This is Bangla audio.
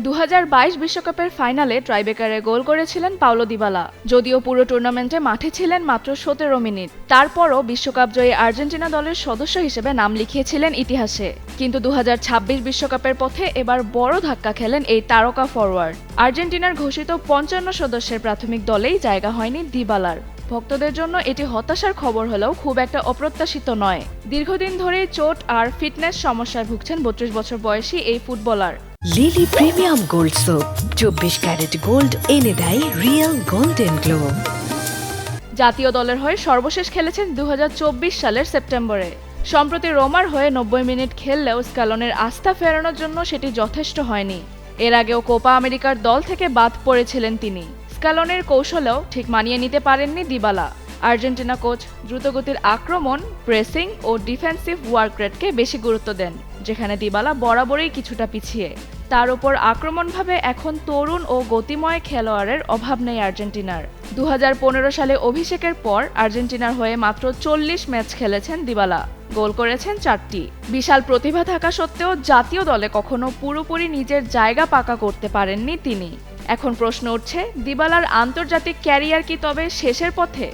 2022 বিশ্বকাপের ফাইনালে ট্রাইবেকারে গোল করেছিলেন পাওলো দিবালা। যদিও পুরো টুর্নামেন্টে মাঠে ছিলেন মাত্র 17 মিনিট, তারপরও বিশ্বকাপ জয়ী আর্জেন্টিনা দলের সদস্য হিসেবে নাম লিখিয়েছিলেন ইতিহাসে। কিন্তু 2026 বিশ্বকাপের পথে এবার বড় ধাক্কা খেলেন এই তারকা ফরোয়ার্ড। আর্জেন্টিনার ঘোষিত 55 সদস্যের প্রাথমিক দলেই জায়গা হয়নি দিবালার। ভক্তদের জন্য এটি হতাশার খবর হলেও খুব একটা অপ্রত্যাশিত নয়। দীর্ঘদিন ধরেই চোট আর ফিটনেস সমস্যায় ভুগছেন 32 বছর বয়সী এই footballer. Lily premium gold soap 24 carat gold এনে দেয় রিয়েল গোল্ডেন গ্লো। জাতীয় দলের হয়ে সর্বশেষ খেলেছেন 2024 সালের সেপ্টেম্বরে। সম্প্রতি রোমার হয়ে 90 মিনিট খেললেও স্ক্যালোনের আস্থা ফেরানোর জন্য সেটি যথেষ্ট হয়নি। এর আগেও কোপা আমেরিকার দল থেকে বাদ পড়েছিলেন তিনি। স্ক্যালোনের কৌশলেও ঠিক মানিয়ে নিতে পারেননি দিবালা। আর্জেন্টিনা কোচ দ্রুতগতির আক্রমণ, প্রেসিং ও ডিফেন্সিভ ওয়ার্ক রেটকে বেশি গুরুত্ব দেন, যেখানে দিবালা বরাবরই কিছুটা পিছিয়ে। তার উপর আক্রমণভাবে এখন তরুণ ও গতিময় খেলোয়াড়ের অভাব নেই আর্জেন্টিনার। 2015 সালে অভিষেকের পর আর্জেন্টিনার হয়ে মাত্র 40 ম্যাচ খেলেছেন দিবালা, গোল করেছেন 4টি। বিশাল প্রতিভা থাকা সত্ত্বেও জাতীয় দলে কখনো পুরোপুরি নিজের জায়গা পাকা করতে পারেননি তিনি। এখন প্রশ্ন উঠছে, দিবালার আন্তর্জাতিক ক্যারিয়ার কি তবে শেষের পথে?